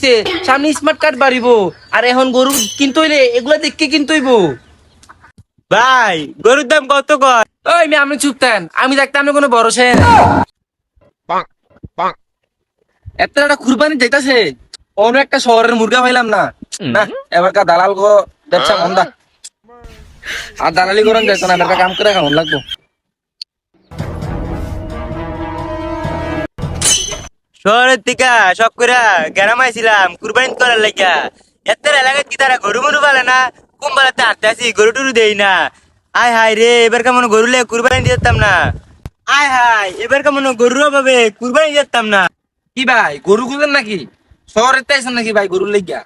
হইছে, সামনে smart card বাড়িব। আর এখন গরু কিনতে হইলে এগুলা দেখে কিনতে হইব। ভাই গরুর দাম কত কয়? ওই মেয়ে আপনি চুপ থাকেন, আমি দেখতে আমি কোনো ভরসা নাই। এত একটা কুরবানি যাইতাছে, অন্য একটা শহরের মুরগা পাইলাম না। না এবারকার দালাল গো ব্যবসা মন্দা। আর দালালি করেন যাইতো না, এবারকার কাম করে খাওয়ান লাগবো। শহরের থেকে শখ করে গ্রাম আইছিলাম কুরবানি করার লাগিয়া। এত এলাকায় কি তারা গরু মরু পালে না? কোন বেলাতে আটতে আসি গরু টরু দেই না। আয় হায় রে, এবার কেমন গরু লে কুরবানি দিতাম না। আয় হায়, এবার কেমন গরুর অভাবে কুরবানি দিতাম না। কি ভাই গরু খুঁজেন নাকি? শহরের তাইছেন নাকি ভাই গরুর লেগিয়া?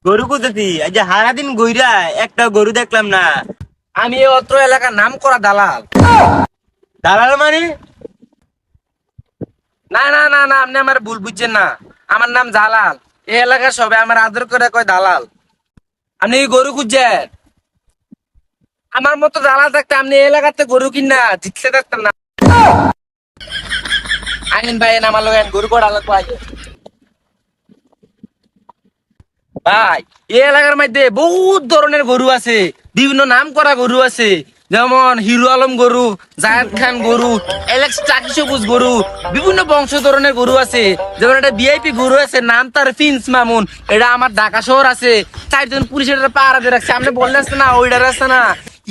গরু কোথাছি আজ সারাদিন গইরা একটা গরু দেখলাম না। আমি এই অত্র এলাকার নাম করা দালাল। দালাল মানে? না না না না, আপনি আমার ভুল বুঝছেন না। আমার নাম জালাল। এই এলাকার সবাই আমার আদর করে কয় দালাল। আপনি কি গরু খুঁজছেন? আমার মতো দালাল থাকতে আপনি এই এলাকাতে গরু কিনা জিততে থাকতেন না। আইন ভাই আমার লোক গরু কড়া লাগবো। ভাই এই এলাকার মধ্যে বহুত ধরনের গরু আছে, বিভিন্ন নাম করা গরু আছে। যেমন হিরো আলম গরু, জায়েদ খান গরু, এলেক্স টাকি সবুজ গরু, বিভিন্ন বংশ ধরনের গরু আছে। যেমন একটা ভিআইপি গরু আছে, নাম তার প্রিন্স মামুন। এটা আমার ঢাকা শহর আছে, 4 জন পুলিশ এটা পাহারা দিয়ে রাখছে। আপনি বললে আসছে না ওইটার আছে না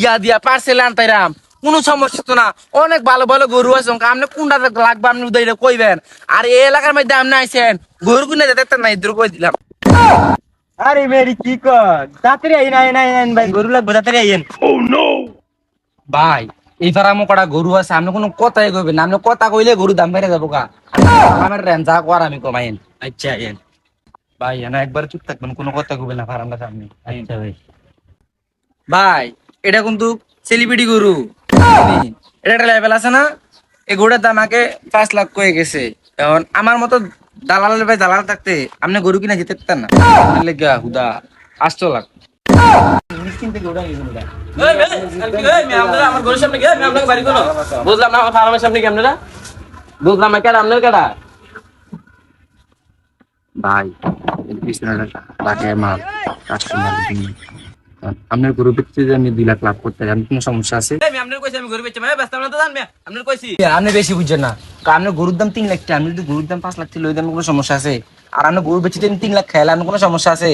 ইয়া দিয়া পার্সেল আনতাইরাম, কোনো সমস্যা তো না। অনেক ভালো ভালো গরু আছে, আপনি কোনটা লাগবে আপনি উদয়টা কইবেন। আর এই এলাকার মধ্যে আপনি আইছেন গরু কিনে যেতে না, ইদ্রু কই দিলাম। আরে মেরি কি কর, তাড়াতাড়ি আইন আইন আইন আইন ভাই, গরু লাগবে তাড়াতাড়ি আইন। ভাই এই ফারামো কটা গরু আছে, আপনি কোনো কথাই কইবেন না। আপনি কথা কইলে গরু দাম বেড়ে যাবো গা। আমার রেন যা কর আমি কমাইন। আচ্ছা আইন ভাই এনা একবার চুপ থাকবেন, কোনো কথা কইবেন না ফারামটা সামনে। আচ্ছা ভাই। ভাই এটা কিন্তু সেলিব্রিটি গরু, এটা একটা লেভেল আছে না। এই গরুটার দাম আগে 5 লাখ কয়ে গেছে। এখন আমার মতো দালালের ভাই দালাল থাকতে আপনি গরু কিনা যেতে পারতেন না। আপনার লেগা হুদা 8 লাখ নিশ্চিন্তে গরুটা নিবেন না। আমার গরুর সামনে গিয়ে আমি আপনাকে বাড়ি করো বুঝলাম না। আমার ফার্মের সামনে কি আপনারা বুঝলাম না কেডা আপনার কেডা? ভাই মাল কাস্টমার আপনার গরু বেচতে যে আমি 2 লাখ লাভ করতে জানি, কোনো সমস্যা আছে? আপনি বেশি বুঝছেন না, আপনার গরুর দাম 3 লাখ টাকা, আমি যদি গরুর দাম 5 লাখ ছিল ওই দাম কোনো সমস্যা আছে? আর আপনি গরু বেচতে 3 লাখ খাইলে আপনার কোনো সমস্যা আছে?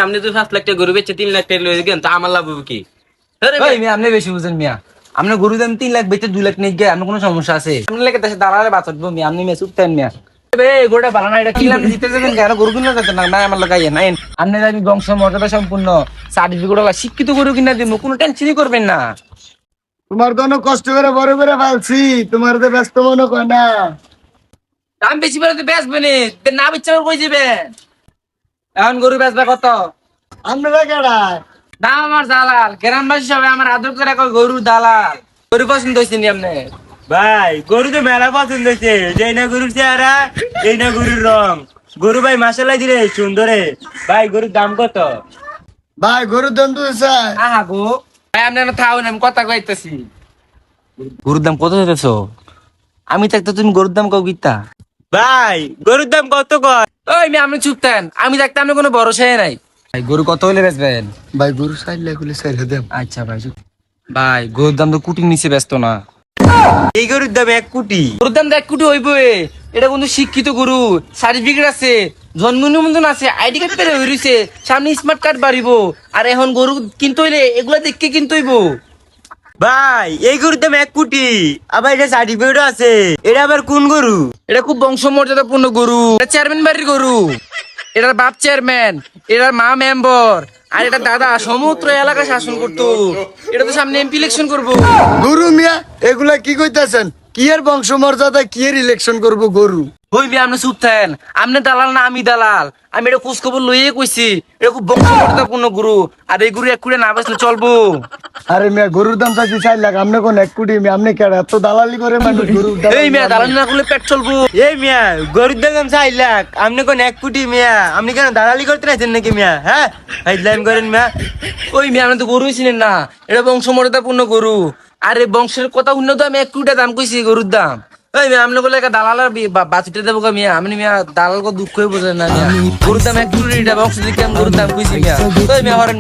আপনি তো 5 লাখ টাকা গরু বেচে 3 লাখ টাকা লয়ে গেলেন, তা আমার লাভ হবে কি? আপনি বেশি বুঝেন মিয়া। আপনার গরুর দাম 3 লাখ বেচে 2 লাখ নিয়ে গিয়ে আপনার কোনো সমস্যা আছে? আপনি লেগে দেশে দাঁড়ালে বাঁচাবো মিয়া, আপনি মেয়ে চুপ থাকেন মিয়া। গরুটা ভালো না, এটা কিনলাম দিতে যাবেন কেন? গরু কিনা যেতেন না না আমার লাগাইয়েন আইন। আপনি আমি বংশ মর্যাদা সম্পূর্ণ সার্টিফিকেট শিক্ষিত গরু কিনা দিব, কোনো টেনশনই করবেন না। তোমার জন্য কষ্ট করে বড় করে পালছি, তোমার তো ব্যস্ত মনে কয় না। দাম বেশি বেরোতে বেচবেন না, বেচতে কই যাবেন? এখন গরু বেচবে কত? আপনারা কেডায়? দাম আমার দালাল, গ্রামবাসী সবাই আমার আদর করে কয় গরুর দালাল। গরু পছন্দ হয়েছে নি আপনি? ভাই গরু তো মেলা পছন্দ হয়েছে, যেই না গরুর চেহারা এই না গরুর রং। গরু ভাই মাসাল্লাহ দিলে সুন্দরে। ভাই গরুর দাম কত? ভাই গরুর দাম তো চাই। আহা গো ভাই আপনি না থাকুন, আমি কথা কইতেছি। গরুর দাম কত চাইতেছো? আমি থাকতে তুমি গরুর দাম কও কিতা? ভাই গরুর দাম কত কয়? ওই মেয়ে আপনি চুপ থাকেন, আমি থাকতে আমি কোনো ভরসাই নাই। ভাই গরু কত হইলে বেচবেন? ভাই গরু 4 লাখ হলে 4 দেব। আচ্ছা ভাই ভাই গরুর দাম তো কোটির নিচে ব্যস্ত না। এই গরুর দাম 1 কোটি। গরুর দাম 1 কোটি হইব? এটা কিন্তু শিক্ষিত গরু, সার্টিফিকেট আছে, জন্ম নিবন্ধন আছে, আইডি কার্ড পেরে হইছে, সামনে স্মার্ট কার্ড বাড়িব। আর এখন গরু কিনতে হইলে এগুলা দেখে কিনতে হইব। ভাই এই গরুর দাম 1 কোটি, আবার এটা সার্টিফিকেট আছে। এটা আবার কোন গরু? এটা খুব বংশমর্যাদাপূর্ণ গরু, এটা চেয়ারম্যান বাড়ির গরু। এটার বাপ চেয়ারম্যান, এটার মা মেম্বার, আর এটা দাদা সমুদ্র এলাকা শাসন করতো। এটা তো সামনে এমপি ইলেকশন করবো। গরু মিয়া এগুলা কি কইতাছেন? কি এর বংশমর্যাদা, কি এর ইলেকশন করব গরু? ওই মেয়ে আপনি চুপ থাকেন, আপনি দালাল না আমি দালাল। আমি এটা খোঁজ খবর লইয়ে কইছি, এটা খুব বংশমর্যাদাপূর্ণ গরু। আর এই গরু 1 কোটি না বেচলে চলবো? আরে মিয়া গরুর দাম চাইছি 4 লাখ, আপনি কোন 1 কোটি? মিয়া আপনি কেডা এত দালালি করে মানুষ গরু? এই মেয়ে দালাল না করলে পেট চলবো? এই মিয়া গরুর দাম 4 লাখ, আপনি কোন 1 কোটি? মিয়া আপনি কেন দালালি করতে নাইছেন নাকি মিয়া? হ্যাঁ হাইলাইন করেন মিয়া। ওই মেয়ে আপনি তো গরুই চিনেন না, এটা বংশমর্যাদাপূর্ণ গরু। আর এই বংশের কথা উন্নত আমি 1 কোটি দাম কইছি গরুর দাম। ওই মিয়া আপনি বলে দালালের বাচ্চাটা দেবো গো মিয়া আমি মিয়া দালাল কো দুঃখই বোঝেন না মিয়া গরুর দাম 1 কোটি টাকা বক্স দিকে গরুর দাম কইছি মিয়া ওই মিয়া হরেন